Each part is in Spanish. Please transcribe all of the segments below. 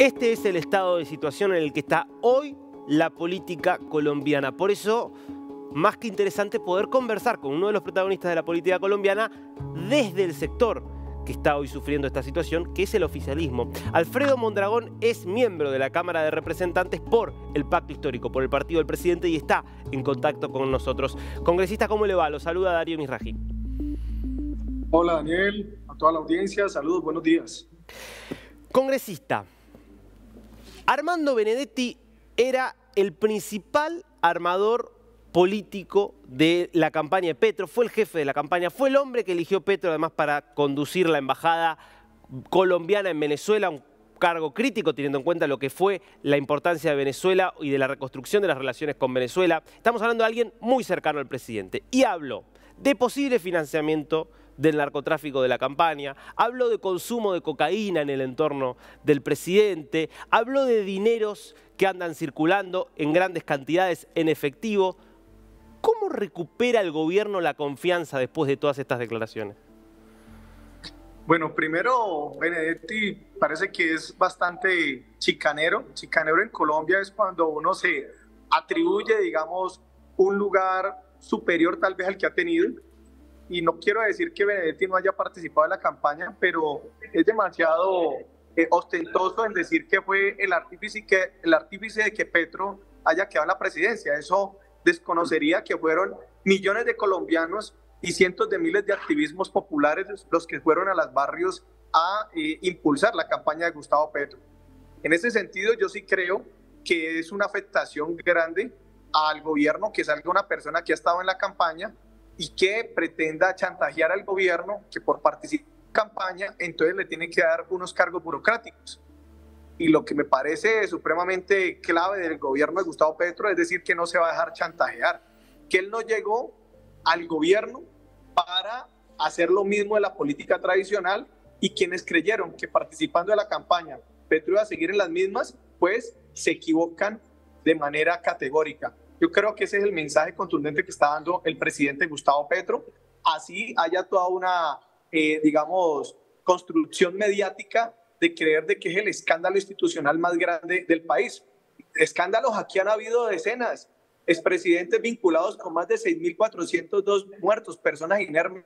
Este es el estado de situación en el que está hoy la política colombiana. Por eso, más que interesante poder conversar con uno de los protagonistas de la política colombiana desde el sector que está hoy sufriendo esta situación, que es el oficialismo. Alfredo Mondragón es miembro de la Cámara de Representantes por el Pacto Histórico, por el partido del presidente, y está en contacto con nosotros. Congresista, ¿cómo le va? Lo saluda Darío Misraji. Hola Daniel, a toda la audiencia, saludos, buenos días. Congresista, Armando Benedetti era el principal armador político de la campaña de Petro, fue el jefe de la campaña, fue el hombre que eligió Petro además para conducir la embajada colombiana en Venezuela, un cargo crítico teniendo en cuenta lo que fue la importancia de Venezuela y de la reconstrucción de las relaciones con Venezuela. Estamos hablando de alguien muy cercano al presidente y habló de posible financiamiento del narcotráfico de la campaña, habló de consumo de cocaína en el entorno del presidente, habló de dineros que andan circulando en grandes cantidades en efectivo. ¿Cómo recupera el gobierno la confianza después de todas estas declaraciones? Bueno, primero, Benedetti parece que es bastante chicanero. Chicanero en Colombia es cuando uno se atribuye, digamos, un lugar superior tal vez al que ha tenido. Y no quiero decir que Benedetti no haya participado en la campaña, pero es demasiado ostentoso en decir que fue el artífice de que Petro haya quedado en la presidencia. Eso desconocería que fueron millones de colombianos y cientos de miles de activismos populares los que fueron a los barrios a impulsar la campaña de Gustavo Petro. En ese sentido, yo sí creo que es una afectación grande al gobierno que salga una persona que ha estado en la campaña y que pretenda chantajear al gobierno que por participar en la campaña, entonces le tiene que dar unos cargos burocráticos. Y lo que me parece supremamente clave del gobierno de Gustavo Petro es decir que no se va a dejar chantajear, que él no llegó al gobierno para hacer lo mismo de la política tradicional, y quienes creyeron que participando de la campaña Petro iba a seguir en las mismas, pues se equivocan de manera categórica. Yo creo que ese es el mensaje contundente que está dando el presidente Gustavo Petro. Así haya toda una, digamos, construcción mediática de creer de que es el escándalo institucional más grande del país. Escándalos aquí han habido decenas. Expresidentes vinculados con más de 6.402 muertos, personas inermes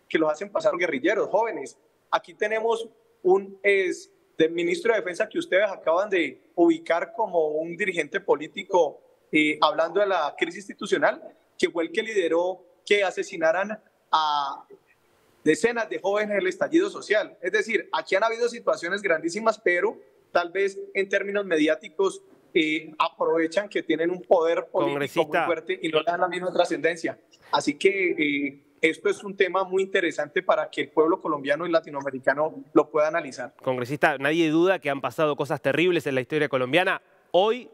que los hacen pasar guerrilleros, jóvenes. Aquí tenemos un del ministro de Defensa que ustedes acaban de ubicar como un dirigente político, hablando de la crisis institucional, que fue el que lideró que asesinaran a decenas de jóvenes en el estallido social. Es decir, aquí han habido situaciones grandísimas, pero tal vez en términos mediáticos aprovechan que tienen un poder político muy fuerte y no le dan la misma trascendencia. Así que esto es un tema muy interesante para que el pueblo colombiano y latinoamericano lo pueda analizar. Congresista, nadie duda que han pasado cosas terribles en la historia colombiana. Hoy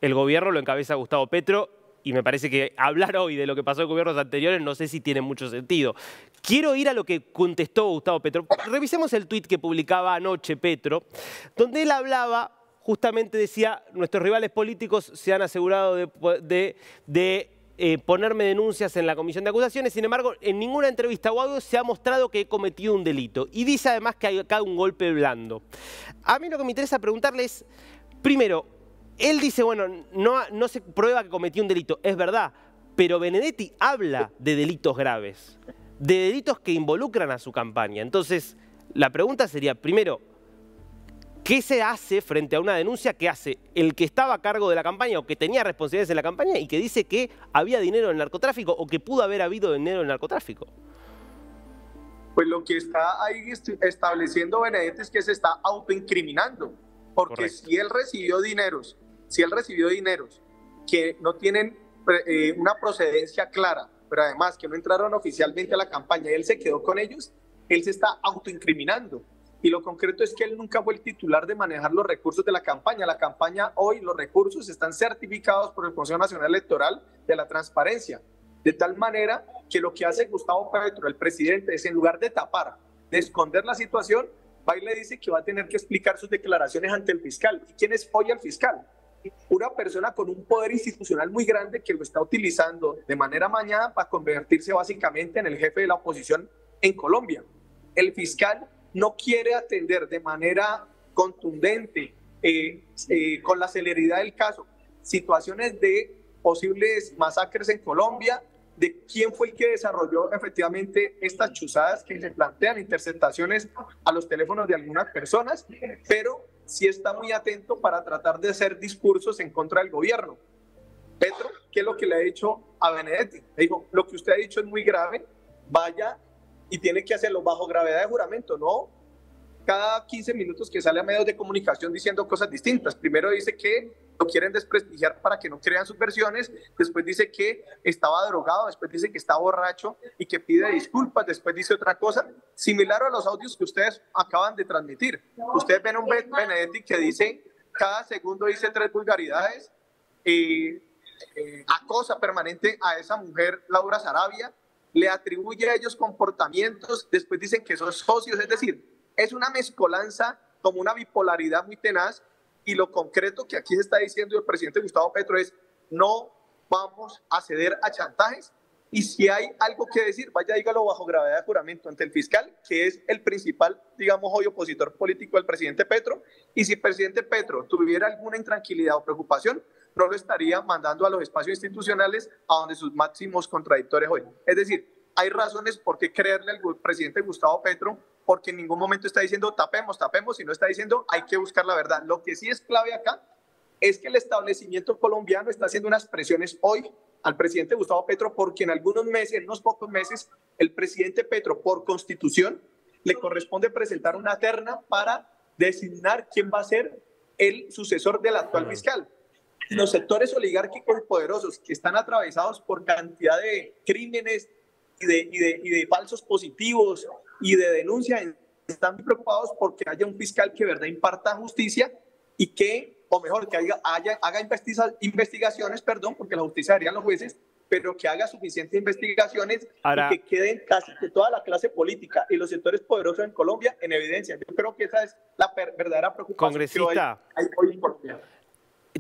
el gobierno lo encabeza Gustavo Petro y me parece que hablar hoy de lo que pasó en gobiernos anteriores no sé si tiene mucho sentido. Quiero ir a lo que contestó Gustavo Petro. Revisemos el tuit que publicaba anoche Petro, donde él hablaba, justamente decía, nuestros rivales políticos se han asegurado de ponerme denuncias en la comisión de acusaciones, sin embargo, en ninguna entrevista o audio se ha mostrado que he cometido un delito. Y dice además que hay acá un golpe blando. A mí lo que me interesa preguntarle es, primero, él dice, bueno, no se prueba que cometió un delito, es verdad, pero Benedetti habla de delitos graves, de delitos que involucran a su campaña. Entonces, la pregunta sería, primero, ¿qué se hace frente a una denuncia que hace el que estaba a cargo de la campaña o que tenía responsabilidades en la campaña y que dice que había dinero en el narcotráfico o que pudo haber habido dinero en el narcotráfico? Pues lo que está ahí estableciendo Benedetti es que se está autoincriminando, porque Correcto. si él recibió dineros que no tienen una procedencia clara, pero además que no entraron oficialmente a la campaña y él se quedó con ellos, él se está autoincriminando. Y lo concreto es que él nunca fue el titular de manejar los recursos de la campaña. La campaña hoy, los recursos están certificados por el Consejo Nacional Electoral de la Transparencia. De tal manera que lo que hace Gustavo Petro, el presidente, es en lugar de tapar, de esconder la situación, va y le dice que va a tener que explicar sus declaraciones ante el fiscal. ¿Y quién es hoy el fiscal? Una persona con un poder institucional muy grande que lo está utilizando de manera amañada para convertirse básicamente en el jefe de la oposición en Colombia. El fiscal no quiere atender de manera contundente con la celeridad del caso situaciones de posibles masacres en Colombia, de quién fue el que desarrolló efectivamente estas chuzadas que se plantean, interceptaciones a los teléfonos de algunas personas, pero sí está muy atento para tratar de hacer discursos en contra del gobierno. Petro, ¿qué es lo que le ha dicho a Benedetti? Le dijo, lo que usted ha dicho es muy grave, vaya y tiene que hacerlo bajo gravedad de juramento, no cada 15 minutos que sale a medios de comunicación diciendo cosas distintas. Primero dice que lo quieren desprestigiar para que no crean sus versiones, después dice que estaba drogado, después dice que está borracho y que pide disculpas, después dice otra cosa, similar a los audios que ustedes acaban de transmitir. Ustedes ven un Benedetti que dice, cada segundo dice 3 vulgaridades, acosa permanente a esa mujer, Laura Sarabia, le atribuye a ellos comportamientos, después dicen que son socios, es decir, es una mezcolanza, como una bipolaridad muy tenaz, y lo concreto que aquí se está diciendo el presidente Gustavo Petro es, no vamos a ceder a chantajes, y si hay algo que decir, vaya dígalo bajo gravedad de juramento ante el fiscal, que es el principal, digamos, hoy opositor político del presidente Petro, y si el presidente Petro tuviera alguna intranquilidad o preocupación, no lo estaría mandando a los espacios institucionales a donde sus máximos contradictores hoy. Es decir, hay razones por qué creerle al presidente Gustavo Petro, porque en ningún momento está diciendo tapemos, sino está diciendo hay que buscar la verdad. Lo que sí es clave acá es que el establecimiento colombiano está haciendo unas presiones hoy al presidente Gustavo Petro, porque en algunos meses, en unos pocos meses, el presidente Petro, por constitución, le corresponde presentar una terna para designar quién va a ser el sucesor del actual fiscal. Los sectores oligárquicos poderosos que están atravesados por cantidad de crímenes y de falsos positivos y de denuncias están muy preocupados porque haya un fiscal que de verdad imparta justicia y que, o mejor, que haga investigaciones, porque la justicia harían los jueces, pero que haga suficientes investigaciones y que queden casi que toda la clase política y los sectores poderosos en Colombia en evidencia. Yo creo que esa es la verdadera preocupación. Congresista, que hoy en Colombia.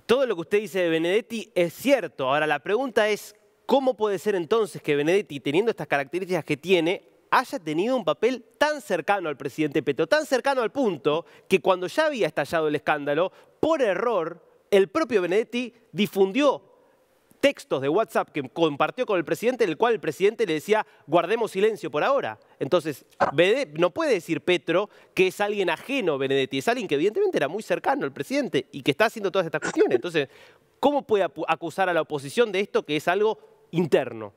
Todo lo que usted dice de Benedetti es cierto. Ahora, la pregunta es, ¿cómo puede ser entonces que Benedetti, teniendo estas características que tiene, haya tenido un papel tan cercano al presidente Petro, tan cercano al punto que cuando ya había estallado el escándalo, por error, el propio Benedetti difundió textos de WhatsApp que compartió con el presidente, en el cual el presidente le decía, guardemos silencio por ahora. Entonces, no puede decir Petro que es alguien ajeno a Benedetti, es alguien que evidentemente era muy cercano al presidente y que está haciendo todas estas cuestiones. Entonces, ¿cómo puede acusar a la oposición de esto que es algo interno?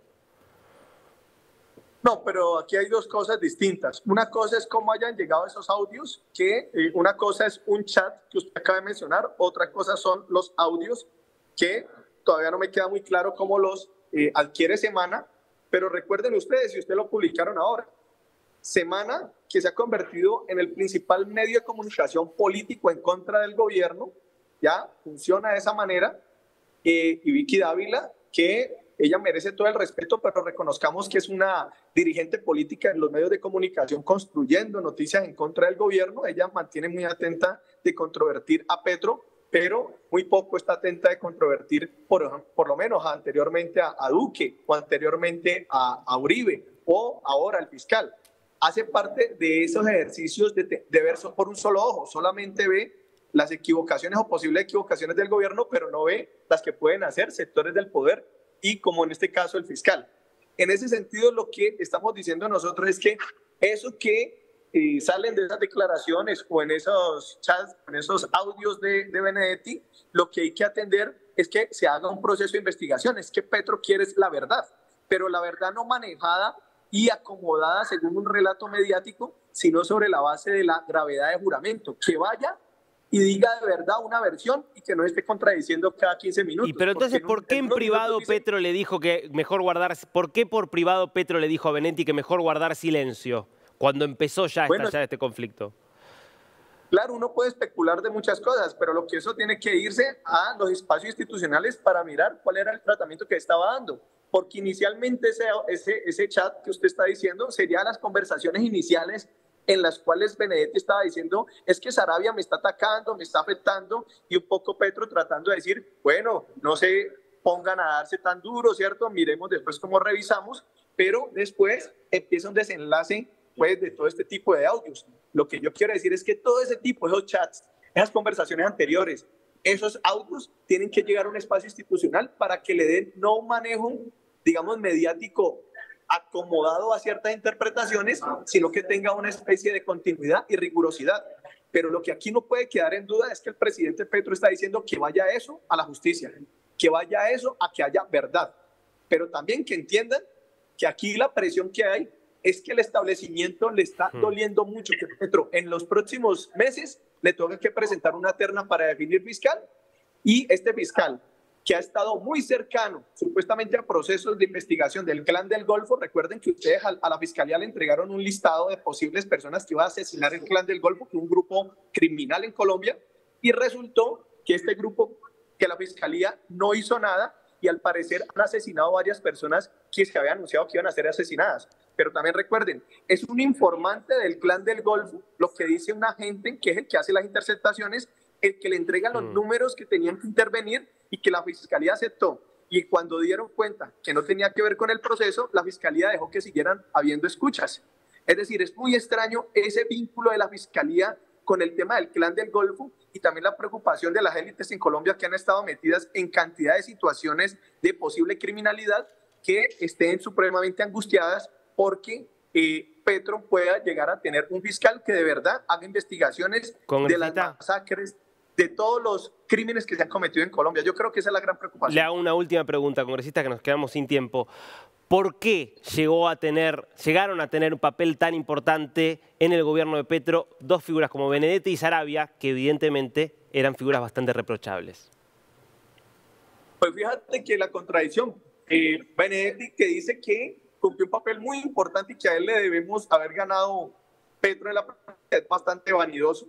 No, pero aquí hay dos cosas distintas. Una cosa es cómo hayan llegado esos audios, que una cosa es un chat que usted acaba de mencionar, otra cosa son los audios que todavía no me queda muy claro cómo los adquiere Semana, pero recuerden ustedes, si ustedes lo publicaron ahora, Semana, que se ha convertido en el principal medio de comunicación político en contra del gobierno, ya funciona de esa manera, y Vicky Dávila, que ella merece todo el respeto, pero reconozcamos que es una dirigente política en los medios de comunicación construyendo noticias en contra del gobierno. Ella mantiene muy atenta de controvertir a Petro, pero muy poco está atenta de controvertir, por lo menos anteriormente a Duque o anteriormente a Uribe o ahora al fiscal. Hace parte de esos ejercicios de ver por un solo ojo, solamente ve las equivocaciones o posibles equivocaciones del gobierno, pero no ve las que pueden hacer sectores del poder y como en este caso el fiscal. En ese sentido, lo que estamos diciendo nosotros es que eso que salen de esas declaraciones o en esos chats, en esos audios de Benedetti, lo que hay que atender es que se haga un proceso de investigación. Es que Petro quiere la verdad, pero la verdad no manejada y acomodada según un relato mediático, sino sobre la base de la gravedad de juramento. Que vaya y diga de verdad una versión y que no esté contradiciendo cada 15 minutos. Y pero entonces, ¿por qué en privado Petro le dijo que mejor guardar, por qué por privado Petro le dijo a Benedetti que mejor guardar silencio cuando empezó ya a estallar este conflicto? Claro, uno puede especular de muchas cosas, pero lo que eso tiene que irse a los espacios institucionales para mirar cuál era el tratamiento que estaba dando. Porque inicialmente ese chat que usted está diciendo serían las conversaciones iniciales en las cuales Benedetti estaba diciendo, es que Sarabia me está atacando, me está afectando, y un poco Petro tratando de decir, bueno, no se pongan a darse tan duro, ¿cierto? Miremos después cómo revisamos, pero después empieza un desenlace pues, de todo este tipo de audios. Lo que yo quiero decir es que todo ese tipo, esos chats, esas conversaciones anteriores, esos audios tienen que llegar a un espacio institucional para que le den no un manejo, digamos, mediático acomodado a ciertas interpretaciones, sino que tenga una especie de continuidad y rigurosidad. Pero lo que aquí no puede quedar en duda es que el presidente Petro está diciendo que vaya eso a la justicia, que vaya eso a que haya verdad. Pero también que entiendan que aquí la presión que hay es que el establecimiento le está doliendo mucho que Petro en los próximos meses le toca que presentar una terna para definir fiscal, y este fiscal que ha estado muy cercano supuestamente a procesos de investigación del Clan del Golfo. Recuerden que ustedes a la fiscalía le entregaron un listado de posibles personas que iban a asesinar el Clan del Golfo, que es un grupo criminal en Colombia, y resultó que este grupo, que la fiscalía no hizo nada, y al parecer han asesinado varias personas que se habían anunciado que iban a ser asesinadas. Pero también recuerden, es un informante del Clan del Golfo, lo que dice un agente que es el que hace las interceptaciones, el que le entrega los números que tenían que intervenir y que la fiscalía aceptó. Y cuando dieron cuenta que no tenía que ver con el proceso, la fiscalía dejó que siguieran habiendo escuchas. Es decir, es muy extraño ese vínculo de la fiscalía con el tema del Clan del Golfo, y también la preocupación de las élites en Colombia que han estado metidas en cantidad de situaciones de posible criminalidad, que estén supremamente angustiadas porque Petro pueda llegar a tener un fiscal que de verdad haga investigaciones de las masacres, de todos los crímenes que se han cometido en Colombia. Yo creo que esa es la gran preocupación. Le hago una última pregunta, congresista, que nos quedamos sin tiempo. ¿Por qué llegaron a tener un papel tan importante en el gobierno de Petro dos figuras como Benedetti y Saravia, que evidentemente eran figuras bastante reprochables? Pues fíjate que la contradicción, Benedetti, que dice que cumplió un papel muy importante y que a él le debemos haber ganado Petro en la práctica, es bastante vanidoso.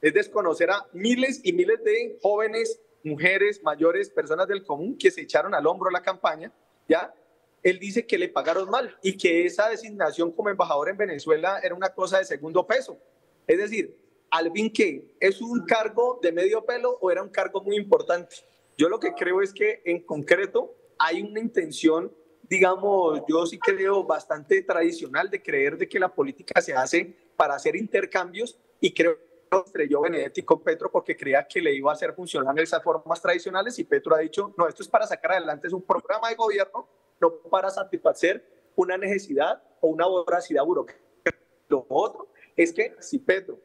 Es desconocer a miles y miles de jóvenes, mujeres, mayores, personas del común que se echaron al hombro la campaña, ¿ya? Él dice que le pagaron mal y que esa designación como embajador en Venezuela era una cosa de segundo peso. Es decir, al fin, ¿qué? ¿Es un cargo de medio pelo o era un cargo muy importante? Yo lo que creo es que en concreto hay una intención, digamos, yo sí creo bastante tradicional de creer de que la política se hace para hacer intercambios, y creo que estrelló Benedetti con Petro porque creía que le iba a hacer funcionar esas formas tradicionales, y Petro ha dicho, no, esto es para sacar adelante, es un programa de gobierno, no para satisfacer una necesidad o una voracidad burocrática. Lo otro es que si Petro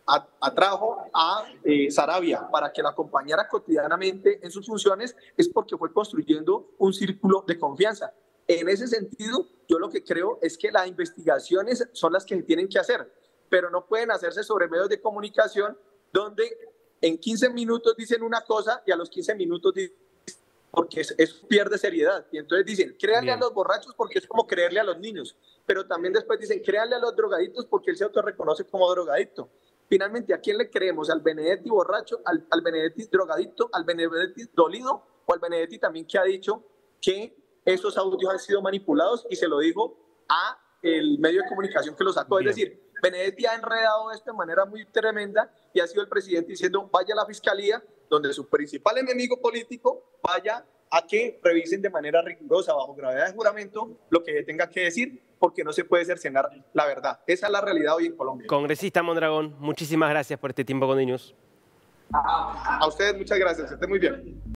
atrajo a Saravia para que la acompañara cotidianamente en sus funciones, es porque fue construyendo un círculo de confianza. En ese sentido, yo lo que creo es que las investigaciones son las que se tienen que hacer, pero no pueden hacerse sobre medios de comunicación donde en 15 minutos dicen una cosa y a los 15 minutos dicen, porque eso pierde seriedad. Y entonces dicen, créanle a los borrachos porque es como creerle a los niños, pero también después dicen, créanle a los drogaditos porque él se autorreconoce como drogadicto. Finalmente, ¿a quién le creemos? ¿Al Benedetti borracho, al Benedetti drogadicto, al Benedetti dolido, o al Benedetti también que ha dicho que esos audios han sido manipulados y se lo dijo a el medio de comunicación que lo sacó? Es decir, Benedetti ha enredado esto de manera muy tremenda y ha sido el presidente diciendo, vaya a la fiscalía, donde su principal enemigo político, vaya a que revisen de manera rigurosa, bajo gravedad de juramento, lo que tenga que decir, porque no se puede cercenar la verdad. Esa es la realidad hoy en Colombia. Congresista Mondragón, muchísimas gracias por este tiempo con DNews. A ustedes muchas gracias, que estén muy bien.